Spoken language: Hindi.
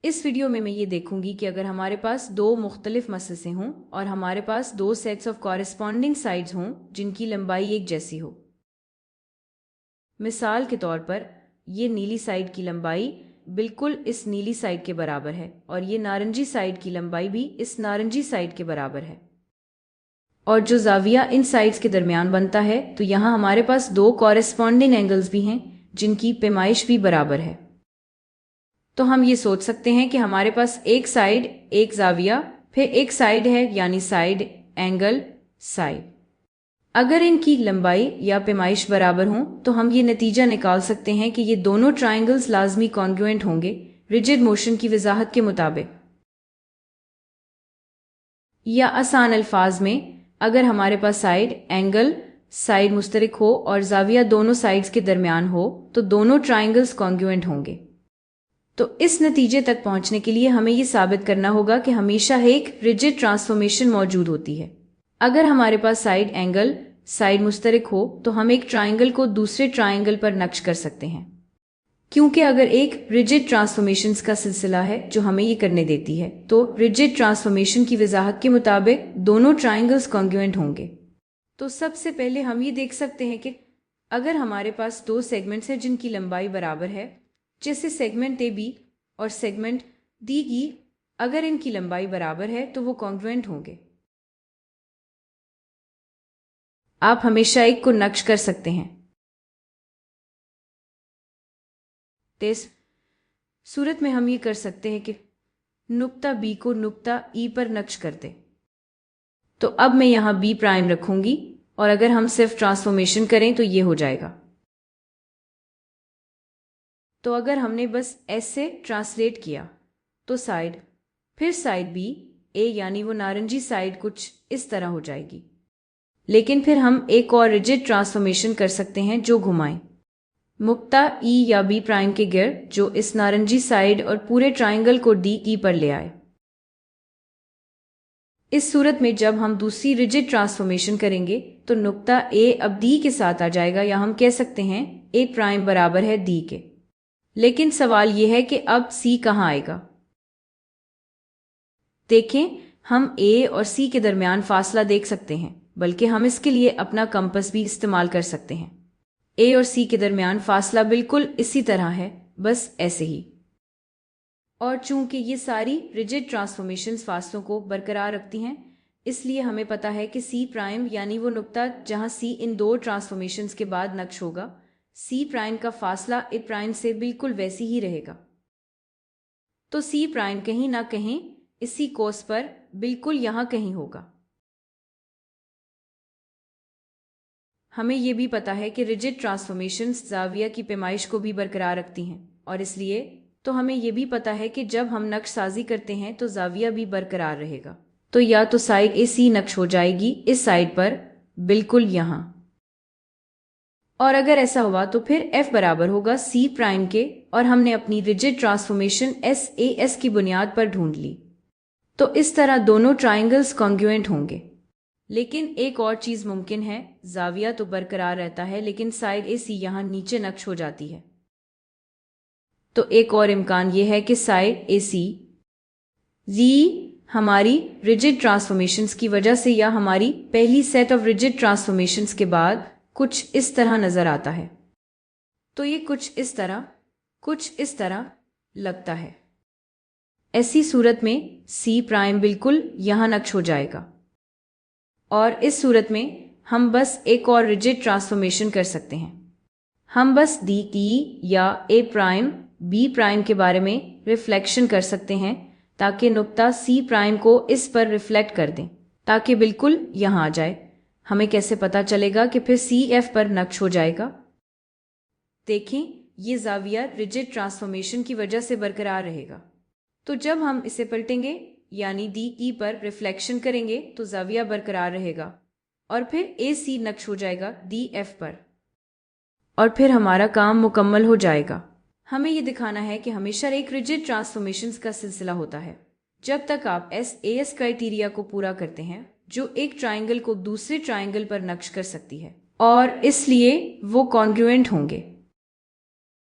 इस वीडियो में मैं ये देखूंगी कि अगर हमारे पास दो मुख्तलिफ मससे हों और हमारे पास दो सेट्स ऑफ कॉरेस्पॉन्डिंग साइड्स हों जिनकी लंबाई एक जैसी हो। मिसाल के तौर पर ये नीली साइड की लंबाई बिल्कुल इस नीली साइड के बराबर है और ये नारंगी साइड की लंबाई भी इस नारंगी साइड के बराबर है, और जो जाविया इन साइड्स के दरमियान बनता है, तो यहाँ हमारे पास दो कॉरेस्पॉन्डिंग एंगल्स भी हैं जिनकी पैमाइश भी बराबर है। तो हम ये सोच सकते हैं कि हमारे पास एक साइड एक जाविया फिर एक साइड है, यानी साइड एंगल साइड। अगर इनकी लंबाई या पैमाइश बराबर हों तो हम ये नतीजा निकाल सकते हैं कि ये दोनों ट्राइंगल्स लाजमी कॉन्ग्रुएंट होंगे रिजिड मोशन की वजाहत के मुताबिक। या आसान अल्फाज में, अगर हमारे पास साइड एंगल साइड मुश्तरक हो और जाविया दोनों साइड्स के दरमियान हो तो दोनों ट्राइंगल्स कॉन्ग्रुएंट होंगे। तो इस नतीजे तक पहुंचने के लिए हमें यह साबित करना होगा कि हमेशा एक रिजिड ट्रांसफॉर्मेशन मौजूद होती है। अगर हमारे पास साइड एंगल साइड मुश्तरक हो तो हम एक ट्राइंगल को दूसरे ट्राइंगल पर नक्श कर सकते हैं, क्योंकि अगर एक रिजिड ट्रांसफॉर्मेशंस का सिलसिला है जो हमें ये करने देती है, तो रिजिड ट्रांसफॉर्मेशन की वजाहत के मुताबिक दोनों ट्राइंगल्स कॉन्ग्रुएंट होंगे। तो सबसे पहले हम ये देख सकते हैं कि अगर हमारे पास दो सेगमेंट्स हैं जिनकी लंबाई बराबर है, जैसे सेगमेंट ए बी और सेगमेंट डी ई, अगर इनकी लंबाई बराबर है तो वो कॉन्ग्रुएंट होंगे। आप हमेशा एक को नक्श कर सकते हैं। इस सूरत में हम ये कर सकते हैं कि नुक्ता बी को नुक्ता ई पर नक्श कर दे। तो अब मैं यहां बी प्राइम रखूंगी और अगर हम सिर्फ ट्रांसफॉर्मेशन करें तो ये हो जाएगा। तो अगर हमने बस ऐसे ट्रांसलेट किया तो साइड फिर साइड बी ए, यानी वो नारंगी साइड कुछ इस तरह हो जाएगी। लेकिन फिर हम एक और रिजिड ट्रांसफॉर्मेशन कर सकते हैं जो घुमाएं मुक्ता ई या बी प्राइम के गिर्द, जो इस नारंगी साइड और पूरे ट्राइंगल को डी ई पर ले आए। इस सूरत में जब हम दूसरी रिजिड ट्रांसफॉर्मेशन करेंगे तो नुक्ता ए अब डी के साथ आ जाएगा, या हम कह सकते हैं ए प्राइम बराबर है डी के। लेकिन सवाल यह है कि अब सी कहाँ आएगा। देखें, हम ए और सी के दरमियान फासला देख सकते हैं, बल्कि हम इसके लिए अपना कंपास भी इस्तेमाल कर सकते हैं। ए और सी के दरमियान फासला बिल्कुल इसी तरह है, बस ऐसे ही। और चूंकि ये सारी रिजिड ट्रांसफॉर्मेशंस फासलों को बरकरार रखती हैं, इसलिए हमें पता है कि सी प्राइम, यानी वो नुक्ता जहां सी इन दो ट्रांसफॉर्मेशंस के बाद नक्श होगा, सी प्राइम का फासला ए प्राइम से बिल्कुल वैसी ही रहेगा। तो सी प्राइम कहीं ना कहीं इसी कोस पर बिल्कुल यहां कहीं होगा। हमें यह भी पता है कि रिजिड ट्रांसफॉर्मेशंस जाविया की पैमाइश को भी बरकरार रखती हैं, और इसलिए तो हमें यह भी पता है कि जब हम नक्शसाजी करते हैं तो जाविया भी बरकरार रहेगा। तो या तो साइड ए सी नक्श हो जाएगी इस साइड पर बिल्कुल यहां, और अगर ऐसा हुआ तो फिर एफ बराबर होगा सी प्राइम के, और हमने अपनी rigid transformation S A S की बुनियाद पर ढूंढ ली। तो इस तरह दोनों ट्राइंगल्स कॉन्ग्रुएंट होंगे। लेकिन एक और चीज मुमकिन है, जाविया तो बरकरार रहता है लेकिन साइड ए सी यहां नीचे नक्श हो जाती है। तो एक और इम्कान यह है कि साइड ए सी जी हमारी रिजिड ट्रांसफॉर्मेशंस की वजह से या हमारी पहली सेट ऑफ रिजिड ट्रांसफॉर्मेशंस के बाद कुछ इस तरह नजर आता है। तो ये कुछ इस तरह लगता है। ऐसी सूरत में सी प्राइम बिल्कुल यहां नक्श हो जाएगा, और इस सूरत में हम बस एक और रिजिड ट्रांसफॉर्मेशन कर सकते हैं। हम बस डी ई या ए प्राइम बी प्राइम के बारे में रिफ्लेक्शन कर सकते हैं ताकि नुक्ता सी प्राइम को इस पर रिफ्लेक्ट कर दें ताकि बिल्कुल यहां आ जाए। हमें कैसे पता चलेगा कि फिर सी एफ पर नक्श हो जाएगा? देखें, ये जाविया रिजिड ट्रांसफॉर्मेशन की वजह से बरकरार रहेगा। तो जब हम इसे पलटेंगे यानी डी ई पर रिफ्लेक्शन करेंगे तो जाविया बरकरार रहेगा, और फिर ए सी नक्श हो जाएगा डी एफ पर, और फिर हमारा काम मुकम्मल हो जाएगा। हमें यह दिखाना है कि हमेशा एक रिजिड ट्रांसफॉर्मेशंस का सिलसिला होता है जब तक आप एस ए एस क्राइटेरिया को पूरा करते हैं, जो एक ट्राइंगल को दूसरे ट्राइंगल पर नक्श कर सकती है, और इसलिए वो कॉन्ग्रुएंट होंगे।